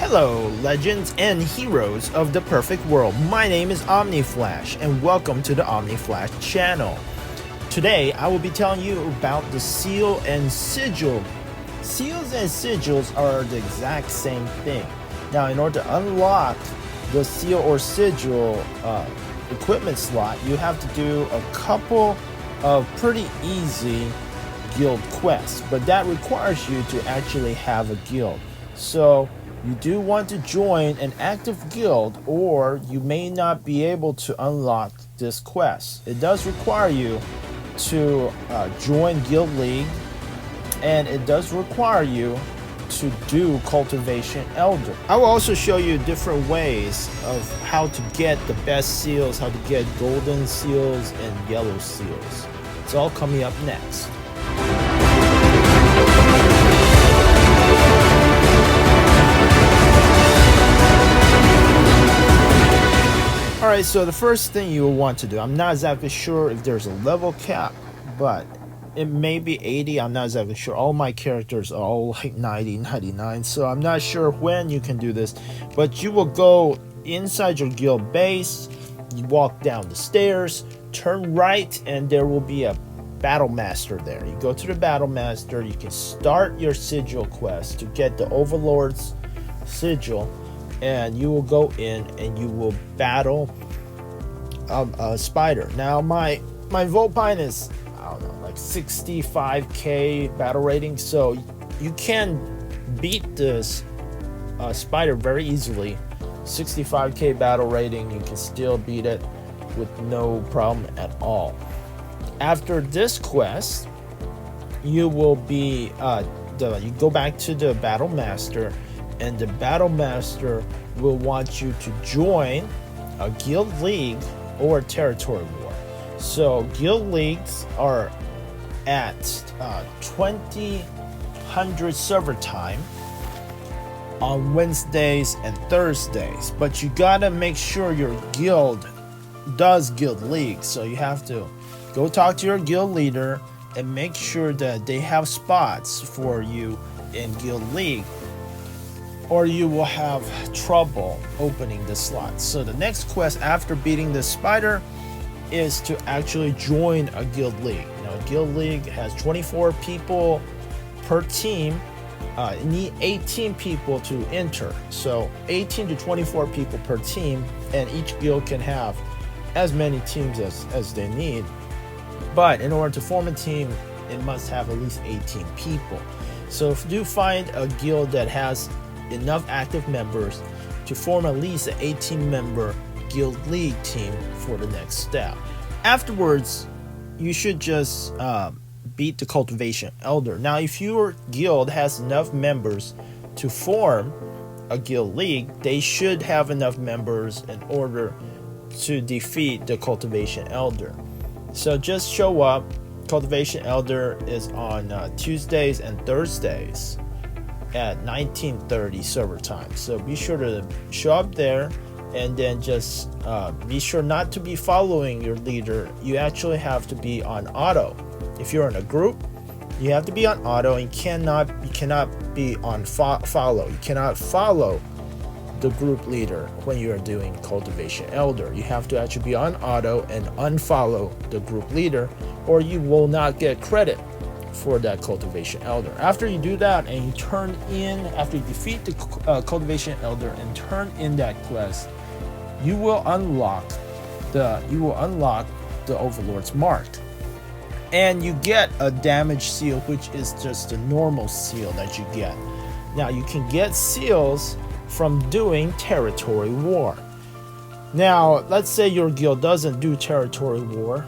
Hello, legends and heroes of the perfect world. My name is Omni Flash, and welcome to the Omni Flash channel. Today, I will be telling you about the seal and sigil. Seals and sigils are the exact same thing. Now, in order to unlock the seal or sigil equipment slot, you have to do a couple of pretty easy guild quests, but that requires you to actually have a guild. So you do want to join an active guild, or you may not be able to unlock this quest. It does require you to join Guild League, and it does require you to do Cultivation Elder. I will also show you different ways of how to get the best seals, how to get golden seals and yellow seals. It's all coming up next. Alright, so the first thing you will want to do, I'm not exactly sure if there's a level cap, but it may be 80, I'm not exactly sure. All my characters are all like 90, 99, so I'm not sure when you can do this, but you will go inside your guild base, you walk down the stairs, turn right, and there will be a battle master there. You go to the battle master, you can start your sigil quest to get the Overlord's Sigil, and you will go in and you will battle a spider. Now my Vulpine is, I don't know, like 65k battle rating, so you can beat this spider very easily. 65k battle rating, you can still beat it with no problem at all. After this quest, you will be you go back to the battle master, and the battle master will want you to join a guild league or territory war. So guild leagues are at 2000 server time on Wednesdays and Thursdays, but you gotta make sure your guild does guild league. So you have to go talk to your guild leader and make sure that they have spots for you in guild league, or you will have trouble opening the slots. So the next quest after beating the spider is to actually join a guild league. Now, a guild league has 24 people per team. You need 18 people to enter. So 18 to 24 people per team, and each guild can have as many teams as they need. But in order to form a team, it must have at least 18 people. So if you find a guild that has enough active members to form at least an 18-member guild league team for the next step. Afterwards, you should just beat the cultivation elder. Now, if your guild has enough members to form a guild league, they should have enough members in order to defeat the cultivation elder. So just show up. Cultivation elder is on Tuesdays and Thursdays at 1930 server time, so be sure to show up there, and then just be sure not to be following your leader. You actually have to be on auto. If you're in a group, you have to be on auto, and you cannot be on follow. You cannot follow the group leader when you are doing cultivation elder. You have to actually be on auto and unfollow the group leader, or you will not get credit for that cultivation elder. After you do that and you turn in, after you defeat the cultivation elder and turn in that quest, you will unlock the Overlord's mark, and you get a damage seal, which is just a normal seal that you get. Now, you can get seals from doing territory war. Now, let's say your guild doesn't do territory war.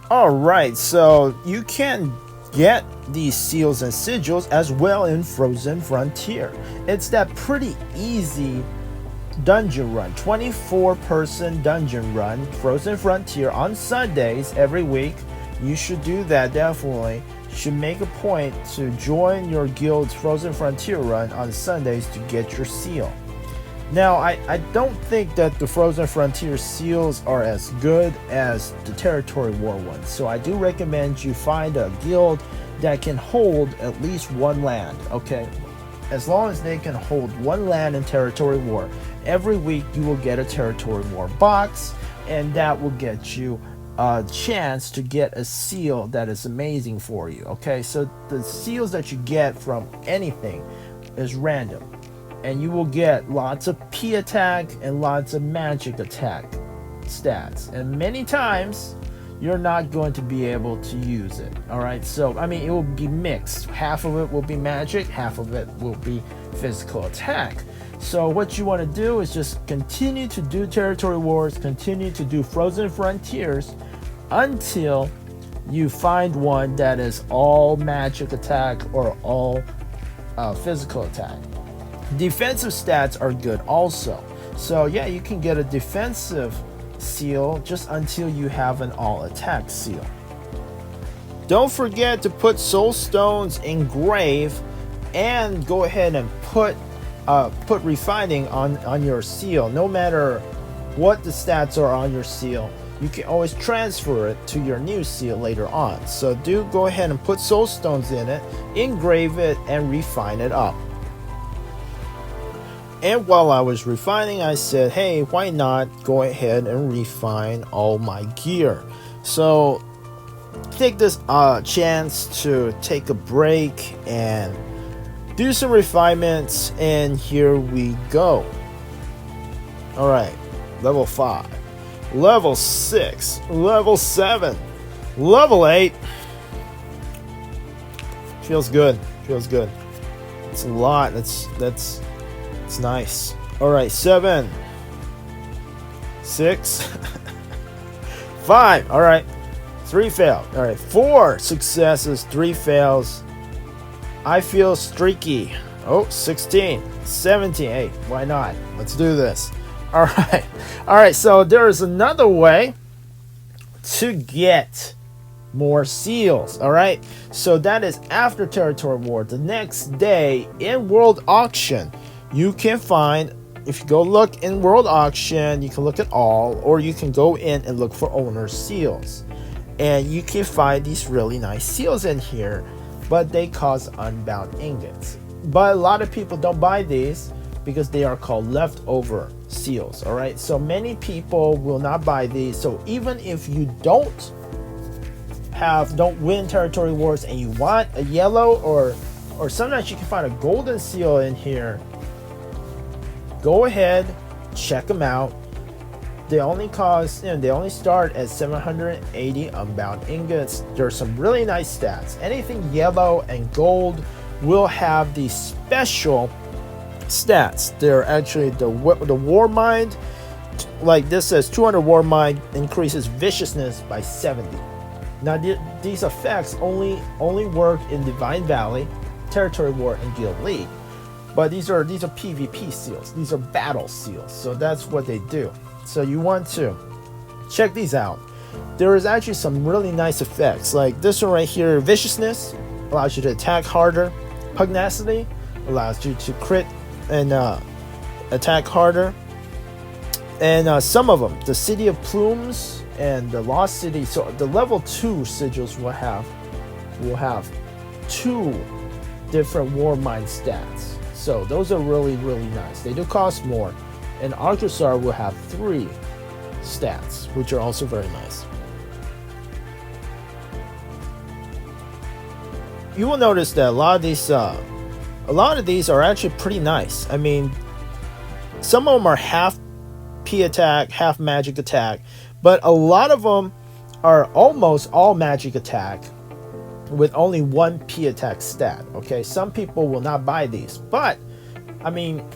All right, so you can get these seals and sigils as well in Frozen Frontier. It's that pretty easy dungeon run, 24-person dungeon run, Frozen Frontier on Sundays every week. You should do that, definitely. You should make a point to join your guild's Frozen Frontier run on Sundays to get your seal. Now, I don't think that the Frozen Frontier seals are as good as the Territory War ones, so I do recommend you find a guild that can hold at least one land, okay? as long as they can hold one land in territory war. Every week you will get a territory war box, and that will get you a chance to get a seal that is amazing for you. Okay, so the seals that you get from anything is random, and you will get lots of P attack and lots of magic attack stats, and many times you're not going to be able to use it. All right, so I mean, it will be mixed. Half of it will be magic, half of it will be physical attack. So what you want to do is just continue to do territory wars, continue to do frozen frontiers until you find one that is all magic attack or all physical attack. Defensive stats are good also. So yeah, you can get a defensive seal just until you have an all attack seal. Don't forget to put soul stones in grave, and go ahead and put refining on your seal. No matter what the stats are on your seal, you can always transfer it to your new seal later on. So do go ahead and put soul stones in it, engrave it, and refine it up. And while I was refining, I said, hey, why not go ahead and refine all my gear? So take this chance to take a break and do some refinements, and here we go. All right, level 5, level 6, level 7, level 8. Feels good, feels good. It's a lot. It's nice. All right, 7, 6, 5. All right, 3 failed. All right, 4 successes, 3 fails. I feel streaky. Oh, 16, 17. Hey, why not? Let's do this. All right. So there is another way to get more seals. All right. So that is after territory war. The next day in world auction, you can find, if you go look in world auction, you can look at all, or you can go in and look for owner seals, and you can find these really nice seals in here, but they cost unbound ingots. But a lot of people don't buy these because they are called leftover seals. All right, so many people will not buy these. So even if you don't win territory wars and you want a yellow, or sometimes you can find a golden seal in here, go ahead, check them out. They only cost, they only start at 780 unbound ingots. There's some really nice stats. Anything yellow and gold will have these special stats. They're actually the war mind, like this says 200 war mind increases viciousness by 70. Now these effects only work in Divine Valley, Territory War, and Guild League. But these are PvP seals. These are battle seals. So that's what they do. So you want to check these out. There is actually some really nice effects, like this one right here. Viciousness allows you to attack harder. Pugnacity allows you to crit and attack harder. And some of them, the City of Plumes and the Lost City. So the level 2 sigils will have 2 different war mind stats. So those are really, really nice. They do cost more. And Arcusar will have 3 stats, which are also very nice. You will notice that a lot of these are actually pretty nice. I mean, some of them are half P attack, half magic attack, but a lot of them are almost all magic attack with only 1 P attack stat. Okay, some people will not buy these, but I mean,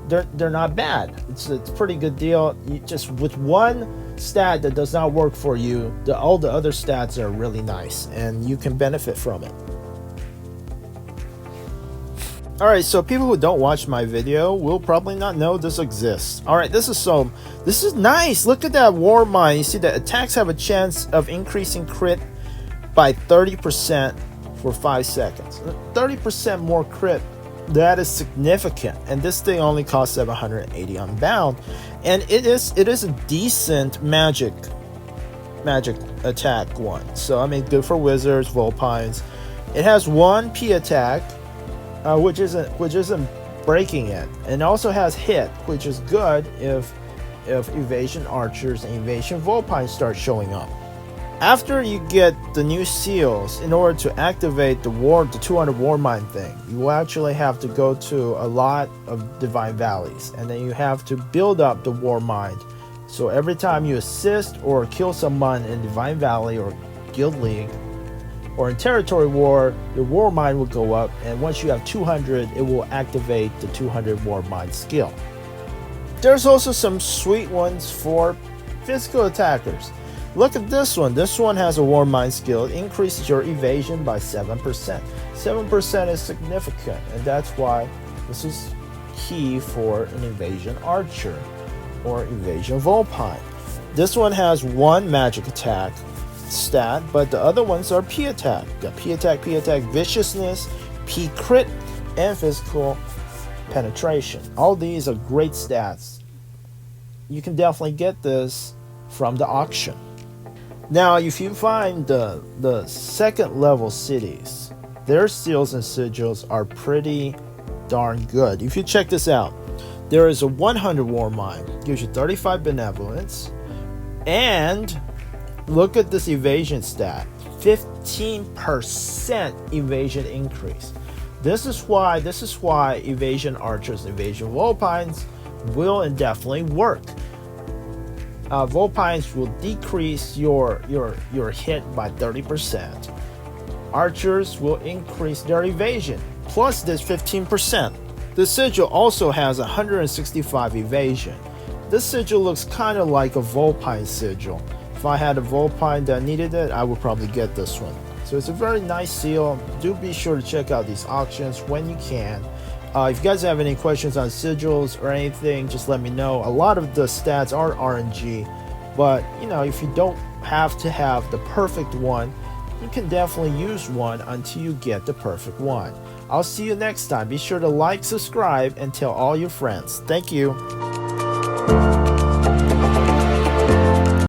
they're not bad. It's a pretty good deal. You just with 1 stat that does not work for you, all the other stats are really nice, and you can benefit from it. Alright, so people who don't watch my video will probably not know this exists. Alright, this is nice. Look at that war mind. You see that attacks have a chance of increasing crit by 30% for 5 seconds. 30% more crit. That is significant. And this thing only costs 780 unbound. And it is a decent magic attack one. So I mean, good for wizards, vulpines. It has 1 P attack, which isn't breaking it, and also has hit, which is good if evasion archers and evasion vulpines start showing up. After you get the new seals, in order to activate the 200 war mine thing, you will actually have to go to a lot of divine valleys, and then you have to build up the war mine. So every time you assist or kill someone in divine valley or guild league or in territory war, your war mine will go up, and once you have 200, it will activate the 200 war mine skill. There's also some sweet ones for physical attackers. Look at this one. This one has a war mine skill. It increases your evasion by 7%. 7% is significant, and that's why this is key for an evasion archer or evasion vulpine. This one has one magic attack stat, but the other ones are P attack. Got P attack, viciousness, P crit, and physical penetration. All these are great stats. You can definitely get this from the auction. Now, if you find the second level cities, their seals and sigils are pretty darn good. If you check this out, there is a 100 war mine, gives you 35 benevolence, and look at this evasion stat, 15% evasion increase. This is why evasion archers, evasion vulpines will indefinitely work. Vulpines will decrease your hit by 30%. Archers will increase their evasion, plus this 15%. The sigil also has 165 evasion. This sigil looks kind of like a vulpine sigil. If I had a vulpine that needed it, I would probably get this one. So it's a very nice seal. Do be sure to check out these auctions when you can. If you guys have any questions on sigils or anything, just let me know. A lot of the stats are RNG, but if you don't have to have the perfect one, you can definitely use one until you get the perfect one. I'll see you next time. Be sure to like, subscribe, and tell all your friends. Thank you.